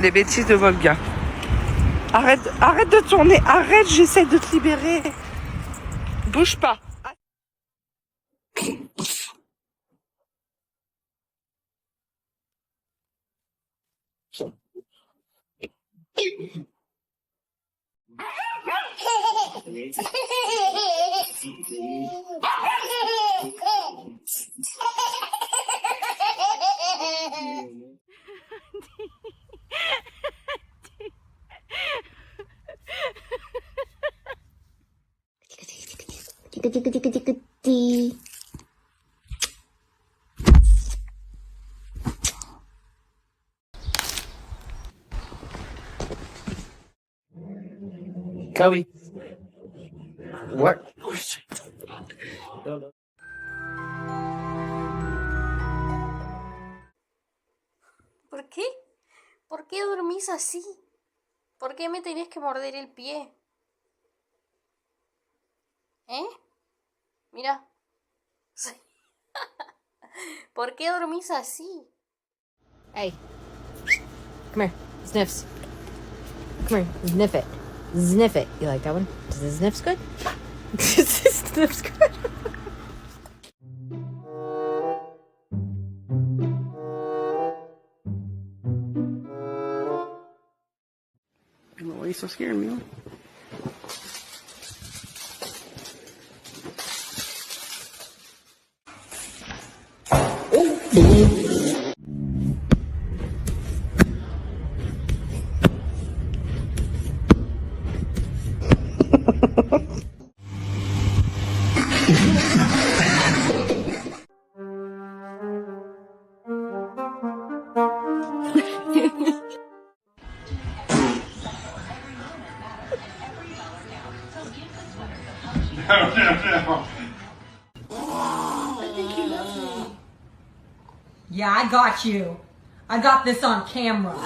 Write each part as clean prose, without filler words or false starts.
Les bêtises de Volga. Arrête de tourner. Arrête, j'essaie de te libérer. Bouge pas. Chloe. What? ¿Por qué? ¿Por qué dormís así? ¿Por qué me tenés que morder el pie? ¿Eh? Mira. ¿Por qué dormís así? Hey, come here. Sniffs. Come here. Sniff it. Sniff it. You like that one? Does the sniffs good? Does the sniffs good? Why are you so scared, Mila? No. Yeah, I got you. I got this on camera.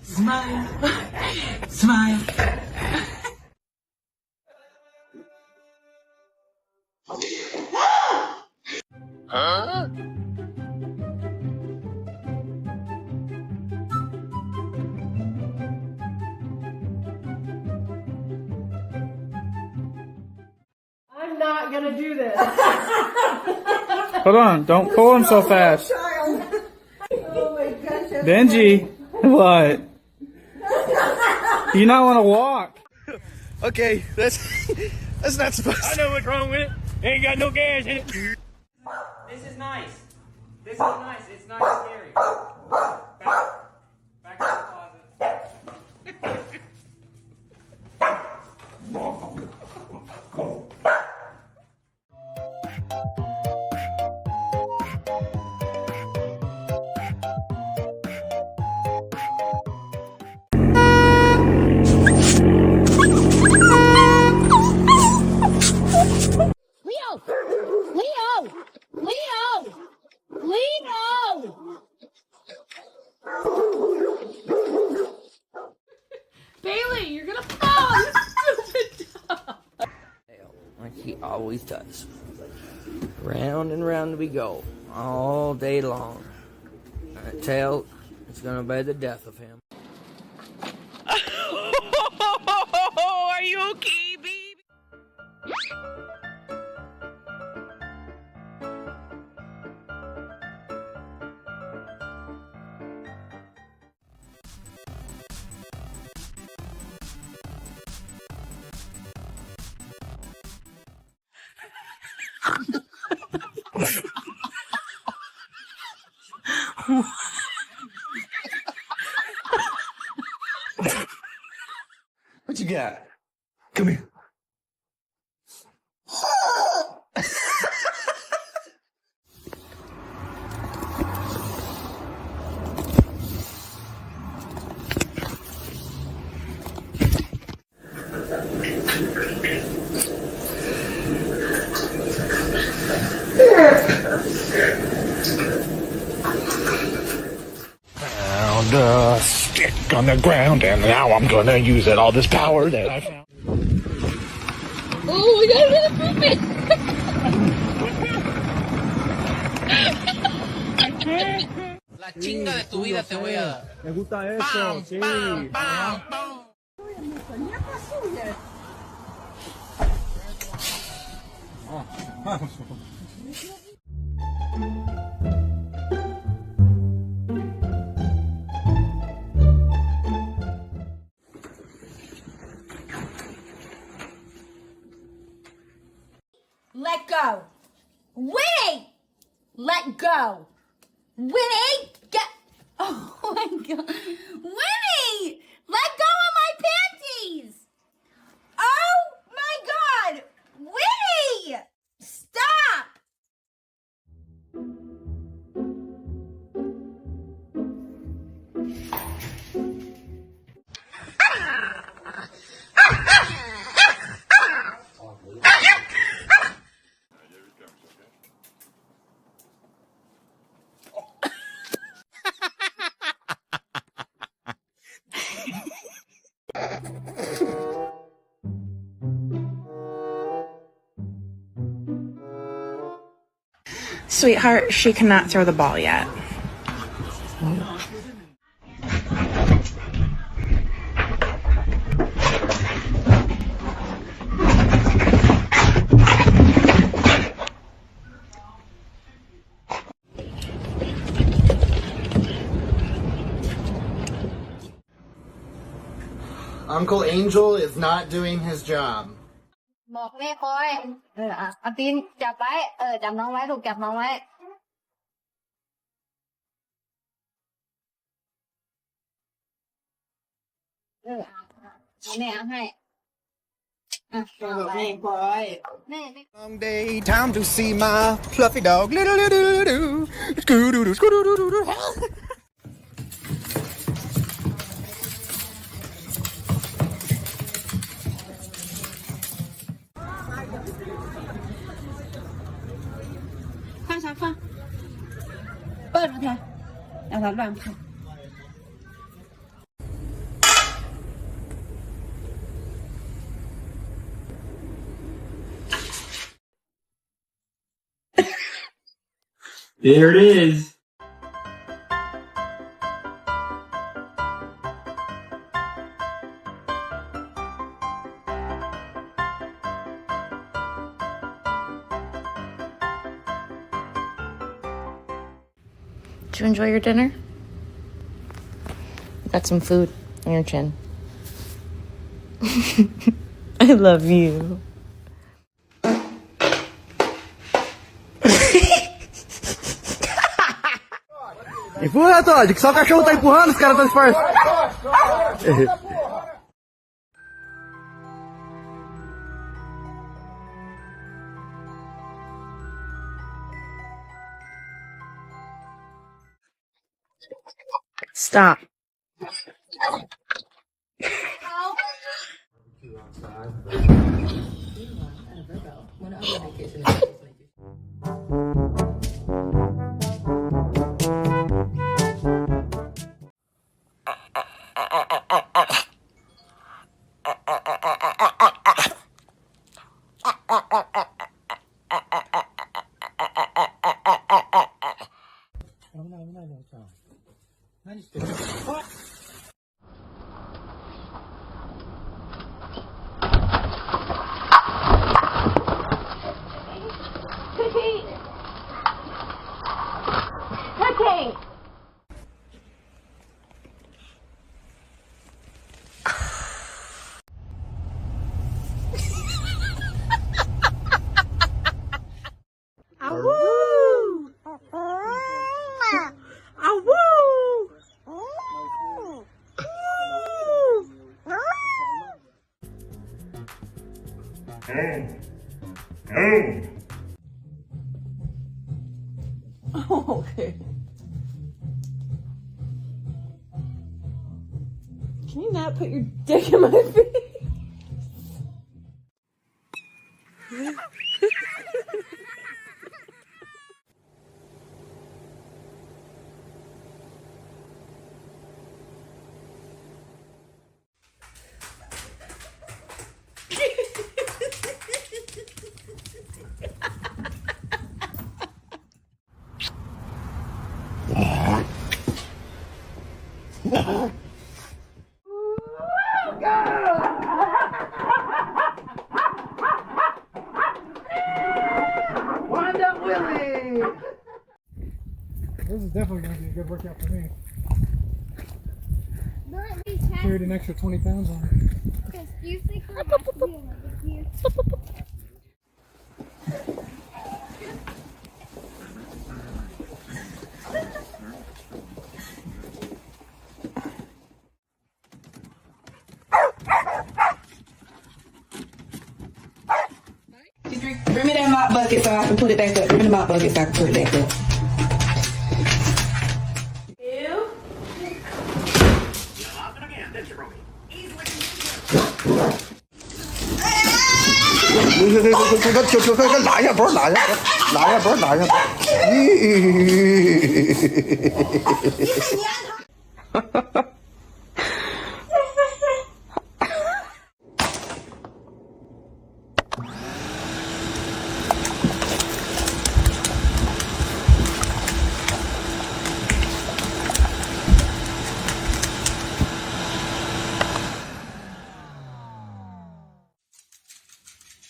Smile. Smile. Huh? I'm not gonna do this. Hold on, don't pull him so fast. Oh my gosh. Benji, what? You not want to walk? Okay, that's not supposed to. I know what's wrong with it. Ain't got no gas in it. This is nice. This is nice. It's not scary. Back to the closet. Leo! Leo! Leo! Leo! Bailey, you're gonna fall! You stupid dog! Like he always does. Round and round we go, all day long. That tail is gonna be the death of him. Are you okay, baby? What you got? Come here. back on the ground, and now I'm gonna use it, all this power that I found. Oh my god, it's pooping! La chinga de tu vida te voy a dar. Me gusta eso, sí. Let go. Winnie! Let go. Winnie! Get. Oh my god. Winnie! Let go of my panties! Oh my god! Winnie! Stop! Sweetheart, she cannot throw the ball yet. Uncle Angel is not doing his job. บอกแม่คอยเอาตีนจับไว้จับน้องไว้ลูกจับน้องไว้แม่เอาให้แม่ Long day, time to see my fluffy dog. 放下放，抱着它，让它乱跑。There it is. Did you enjoy your dinner? Got some food on your chin. I love you. Empurra, Todd, que só o cachorro tá empurrando, os caras estão disfarçando. Stop. Oh, okay. Can you not put your dick in my face? This is definitely going to be a good workout for me. They're at least half. Carried an extra 20 pounds on it. Because you think we're half to be in it, Bring me that mop bucket so I can put it back up. Bring me the mop bucket so I can put it back up.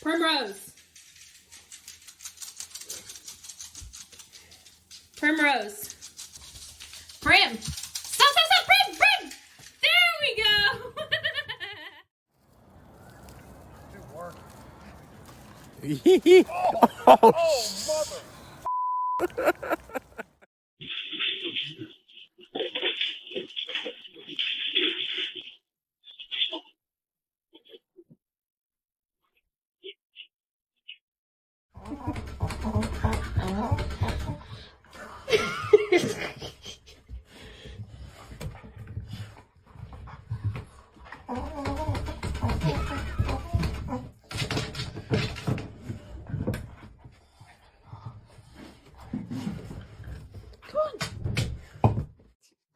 Primrose. Primrose. Prim. Stop, stop, stop. Prim, Prim. There we go.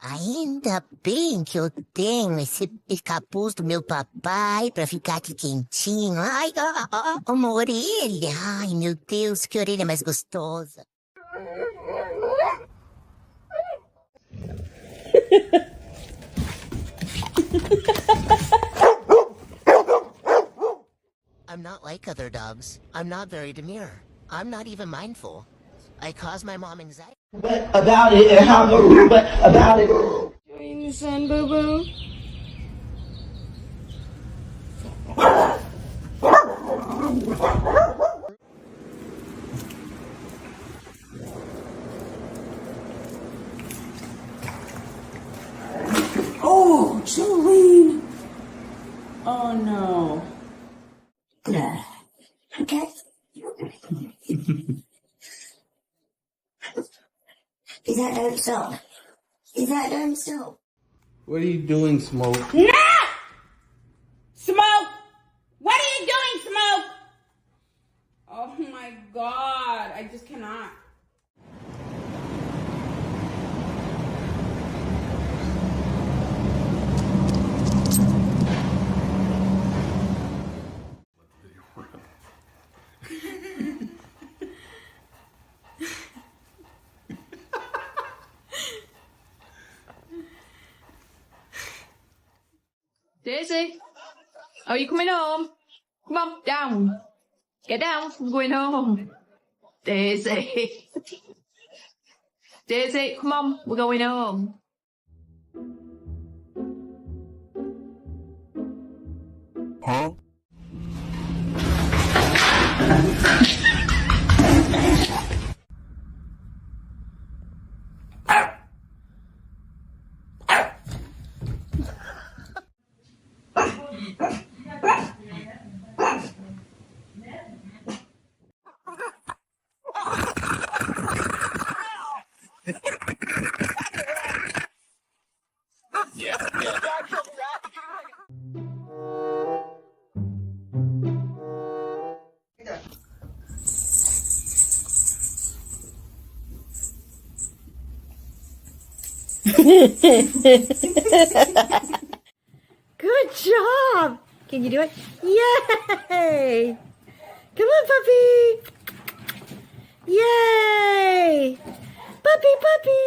Ainda bem que eu tenho esse capuz do meu papai pra ficar aqui quentinho. Ai, uma orelha. Ai, meu Deus, que orelha mais gostosa. I'm not like other dogs. I'm not very demure. I'm not even mindful. I cause my mom anxiety. But about it and how but about it. Enjoying the sun, boo boo. Oh, Jolene. Oh no. Okay. Is that done so? Is that done so? What are you doing, Smoke? No! Smoke! What are you doing, Smoke? Oh my god, I just cannot. Daisy, are you coming home? Come on, down. Get down, I'm going home. Daisy. Daisy, come on, we're going home. Huh? Good job. Can you do it? Yay! Come on, puppy. Yay! Puppy, puppy.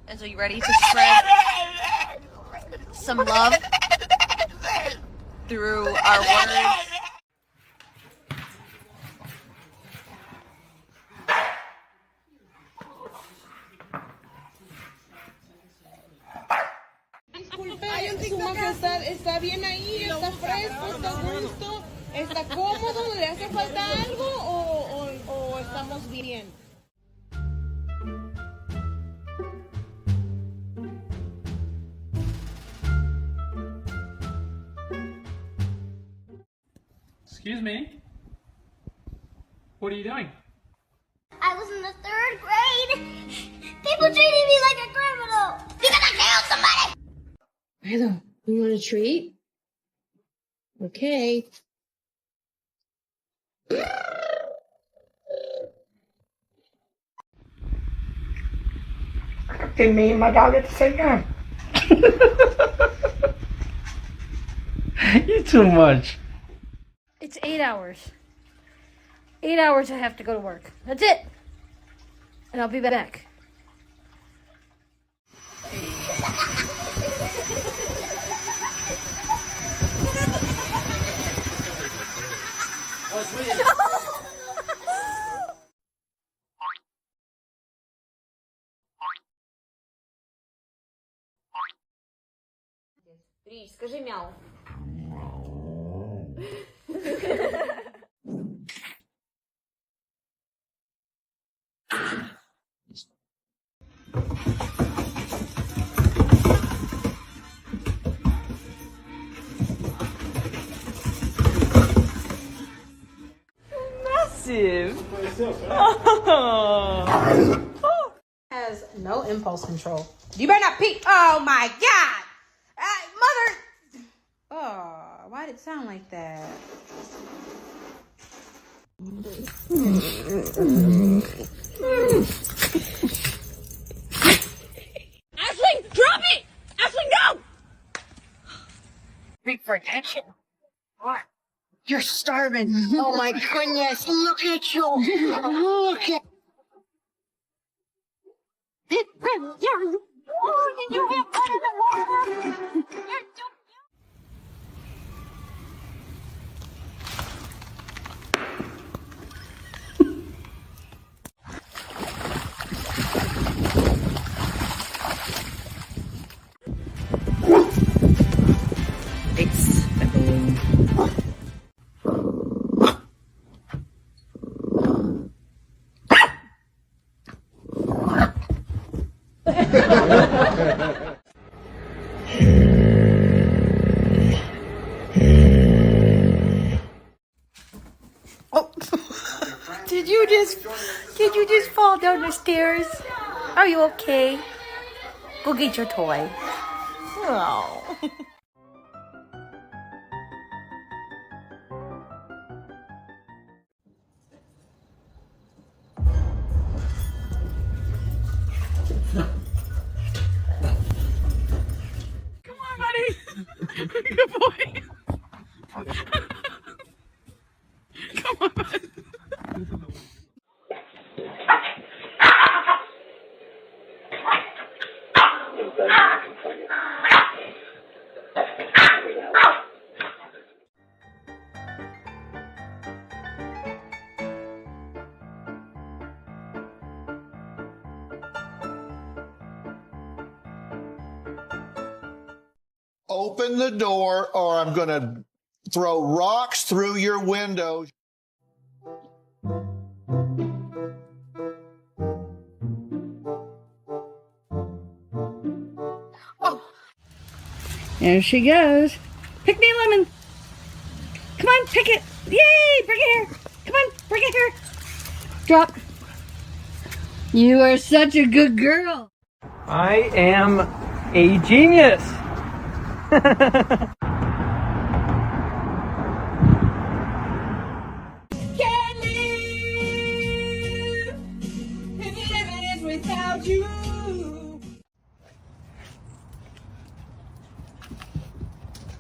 And so you ready to spread some love through our words? como que está bien ahí, está fresco, está a gusto, está cómodo, ¿le hace falta algo o estamos bien? Excuse me? What are you doing? I was in the 3rd grade. People treated me like a criminal because I killed somebody. Milo, you want a treat? Okay. And me and my dog at the same time. You too much. It's 8 hours. 8 hours I have to go to work. That's it. And I'll be back. Рич, скажи мяу. Massive. Has no impulse control. You better not peek. Oh my God. Mother. Oh, why did it sound like that? Ashley, drop it! Ashley, no! Big for attention. What? You're starving. Oh my goodness. Look at you. Look at. Did you just fall down the stairs? Are you okay? Go get your toy. Oh. Come on, buddy. Good boy. Come on, buddy. Open the door or I'm going to throw rocks through your window. There she goes. Pick me a lemon. Come on, pick it. Yay, bring it here. Come on, bring it here. Drop. You are such a good girl. I am a genius. Can't live if living is without you.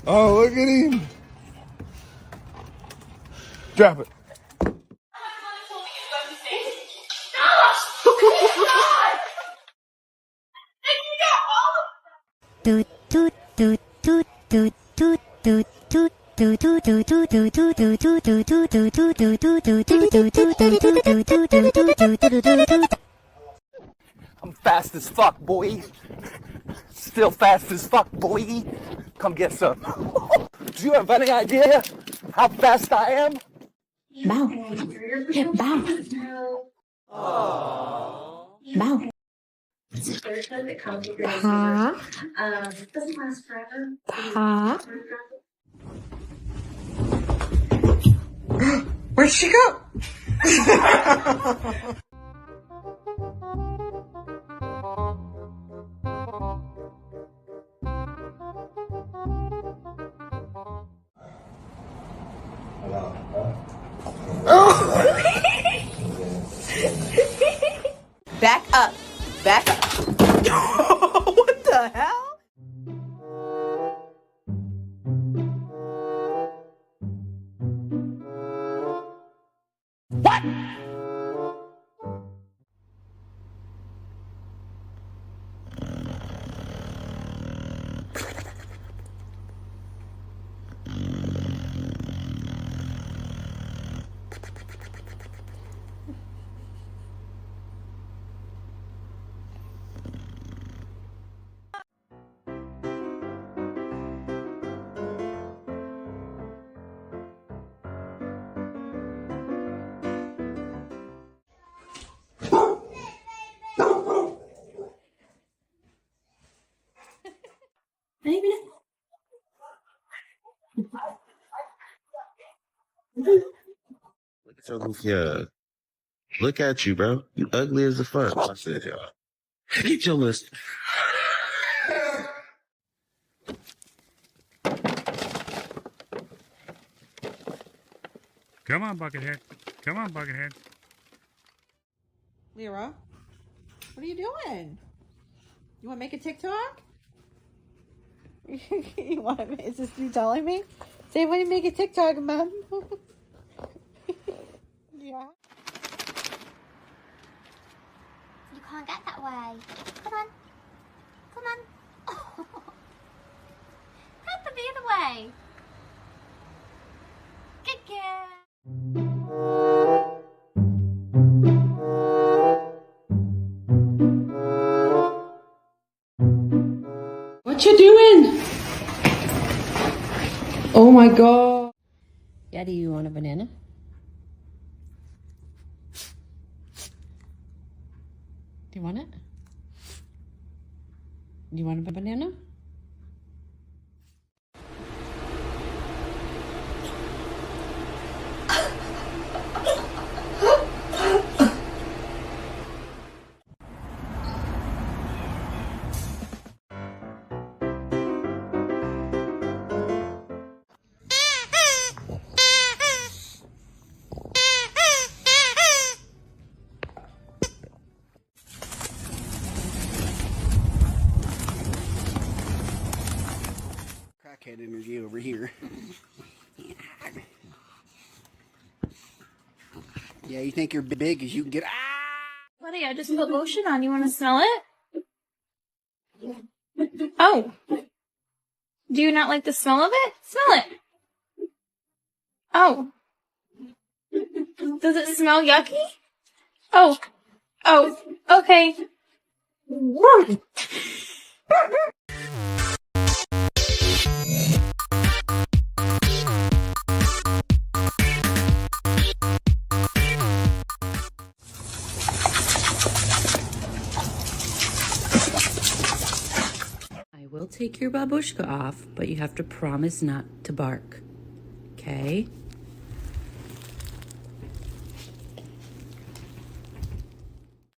Oh, look at him. Drop it. I'm fast as fuck, boy. Still fast as fuck, boy. Come get some. Do you have any idea how fast I am? Bow. Yeah, bow. Bow. Pa. Where'd she go? Back up. Back up. What the hell? Look at your goofy ass. Look at you, bro. You ugly as the fuck. I said, y'all. Get your list. Come on, Buckethead. Come on, Buckethead. Lyra, what are you doing? You want to make a TikTok? You want to? Is this you telling me? Say, when you make a TikTok, Mom. Yeah. You can't get that way. Come on. Come on. Oh. Grab the other way. Good girl. What you doing? Oh my god. Yeah, do you want a banana? Do you want it? Do you want a banana? Crackhead energy over here. Yeah, you think you're big as you can get. Buddy, I just put lotion on. You want to smell it? Oh. Do you not like the smell of it? Smell it. Oh. Does it smell yucky? Oh. Oh. Okay. I will take your babushka off, but you have to promise not to bark. Okay?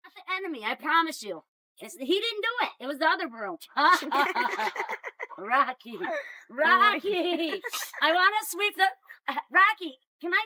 Not the enemy, I promise you. He didn't do it. It was the other broom. Rocky. Rocky. I want to sweep the... Rocky, can I...